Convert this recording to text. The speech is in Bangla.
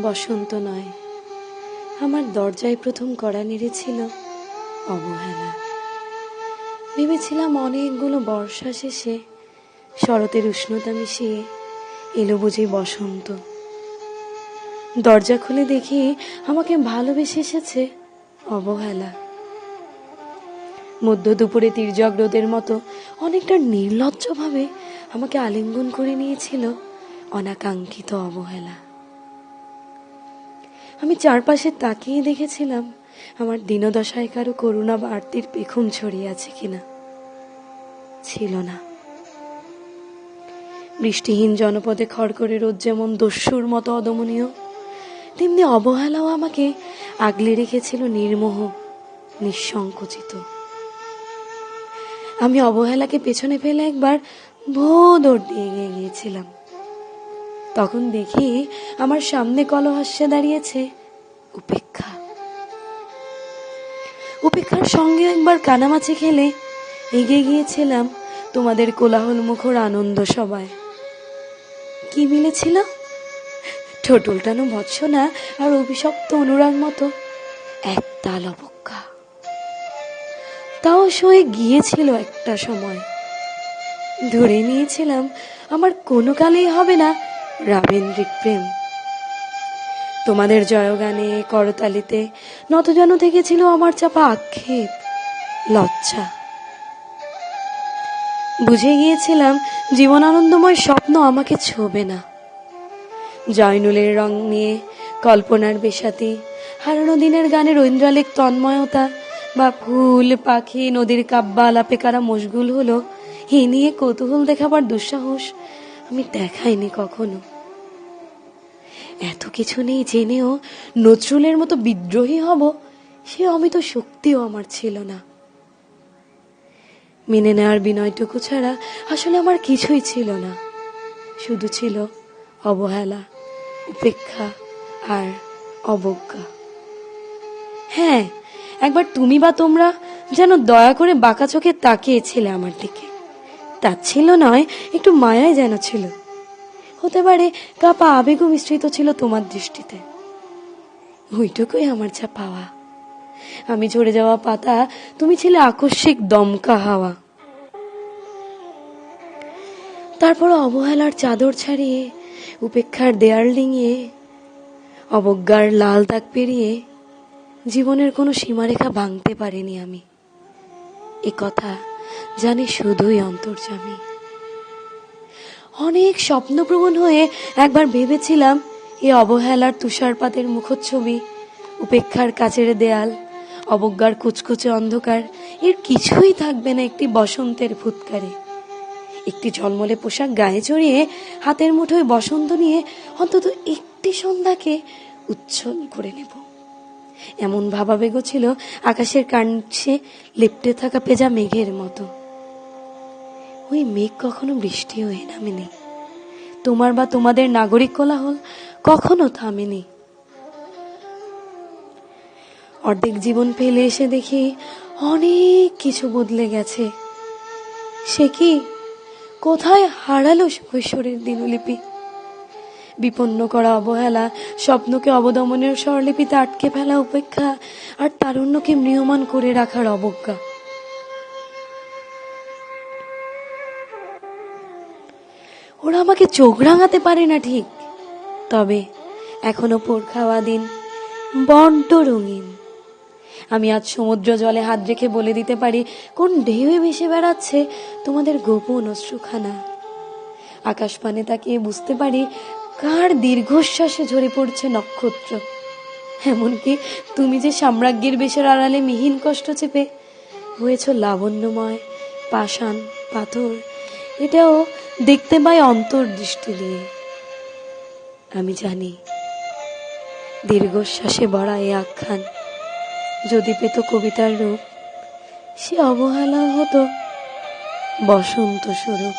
বসন্ত নয়, আমার দরজায় প্রথম কড়া নেড়েছিল অবহেলা। ভেবেছিলাম অনেকগুলো বর্ষা শেষে শরতের উষ্ণতা মিশিয়ে এলো বুঝি বসন্ত। দরজা খুলে দেখি আমাকে ভালোবেসে এসেছে অবহেলা। মধ্য দুপুরে তির্যক রোদের মতো অনেকটা নির্লজ্জভাবে আমাকে আলিঙ্গন করে নিয়েছিল অনাকাঙ্ক্ষিত অবহেলা। আমি চারপাশে তাকিয়ে দেখেছিলাম আমার দীনদশায় কারো করুণা বা আরতির পেখম ছড়িয়ে আছে কিনা। ছিল না। বৃষ্টিহীন জনপদে খড়খড়ে রোদ যেমন দস্যুর মতো অদমনীয়, তেমনি অবহেলাও আমাকে আগলে রেখেছিল নির্মোহ, নিঃসংকোচিত। আমি অবহেলাকে পেছনে ফেলে একবার দৌড় দিয়ে এগিয়ে গিয়েছিলাম। তখন দেখি আমার সামনে কলহাস্যে দাঁড়িয়েছে উপেক্ষা। উপেক্ষার সঙ্গে একবার কানামাছি খেলে এগিয়ে গিয়েছিলাম তোমাদের কোলাহল মুখর আনন্দ সভায়। কি মিলেছিল? ঠোঁট উল্টানো ভৎসনা আর অভিশপ্ত অনুরাগ মতো একতাল অবজ্ঞা। তাও সয়ে গিয়েছিল একটা সময়। ধরে নিয়েছিলাম আমার কোনো কালেই হবে না রাবেন্দ্রিক প্রেম। তোমাদের জয়গানে করতালিতে নতজানু থেকেছিল আমার চাপা আক্ষেপ, লজ্জা। বুঝে গিয়েছিলাম জীবন আনন্দময় স্বপ্ন আমাকে ছোবে না। জয়নুলের রং নিয়ে কল্পনার বেশাতি, হারানো দিনের গানের ঐন্দ্রালিক তন্ময়তা বা ফুল পাখি নদীর কাব্যা আলাপে কারা মশগুল হলো এ নিয়ে কৌতূহল দেখাবার দুঃসাহস আমি দেখাইনি কখনো। এত কিছু নেই জেনেও নজরুলের মতো বিদ্রোহী হব সে অমিত শক্তিও আমার ছিল না। মেনে নেওয়ার বিনয়টুকু ছাড়া আসলে আমার কিছুই ছিল না। শুধু ছিল অবহেলা, উপেক্ষা আর অবজ্ঞা। হ্যাঁ, একবার তুমি বা তোমরা যেন দয়া করে বাঁকা চোখে তাকিয়েছিলে আমার দিকে। তাচ্ছিল্য নয়, একটু মায়াই যেন ছিল। হতে পারে কাপা আবেগও মিশ্রিত ছিল তোমার দৃষ্টিতে। ওইটুকুই আমার যা পাওয়া। আমি ঝরে যাওয়া পাতা, তুমি ছিলে আকস্মিক দমকা হাওয়া। তারপর অবহেলার চাদর ছাড়িয়ে, উপেক্ষার দেয়াল ডিঙিয়ে, অবজ্ঞার লাল দাগ পেরিয়ে জীবনের কোনো সীমারেখা ভাঙতে পারিনি আমি। এ কথা জানি শুধুই অন্তর্যামী। অনেক স্বপ্নপ্রবণ হয়ে একবার ভেবেছিলাম এ অবহেলার তুষারপাতের মুখচ্ছবি, উপেক্ষার কাচের দেয়াল, অবজ্ঞার কুচকুচে অন্ধকার, এর কিছুই থাকবে না একটি বসন্তের ফুৎকারে। একটি ঝলমলে পোশাক গায়ে জড়িয়ে হাতের মুঠোয় বসন্ত নিয়ে অন্তত একটি সন্ধ্যাকে উচ্ছল করে নেব, এমন ভাবাবেগ ছিল আকাশের কাছে লেপ্টে থাকা পেঁজা মেঘের মতো। ওই মেঘ কখনো বৃষ্টি হয়ে নামেনি। তোমার বা তোমাদের নাগরিক কোলাহল কখনো থামেনি। অর্ধেক জীবন ফেলে এসে দেখি অনেক কিছু বদলে গেছে। সে কি? কোথায় হারালো কৈশোরের দিনলিপি? বিপন্ন করা অবহেলা, স্বপ্নকে অবদমনের স্বরলিপিতে আটকে ফেলা উপেক্ষা, আর তারুণ্যকে ম্রিয়মান করে রাখার অবজ্ঞা। ওরা আমাকে চোখ রাঙাতে পারে না ঠিক, তবে এখনো পোড় খাওয়া দিন বড্ড রঙিন। আমি আজ সমুদ্র জলে হাত রেখে বলে দিতে পারি কোন ঢেউয়ে ভেসে বেড়াচ্ছে তোমাদের গোপন অশ্রুখানা। আকাশ পানে তাকিয়ে বুঝতে পারি কার দীর্ঘশ্বাসে ঝরে পড়ছে নক্ষত্র। এমনকি তুমি যে সাম্রাজ্ঞীর বেশের আড়ালে মিহিন কষ্ট চেপে হয়েছ লাবণ্যময় পাষাণ পাথর, এটাও দেখতে পাই অন্তর্দৃষ্টি দিয়ে। আমি জানি দীর্ঘশ্বাসে ভরা এ আখ্যান যদি পেত কবিতার রূপ, সে অবহেলা হতো বসন্ত স্বরূপ।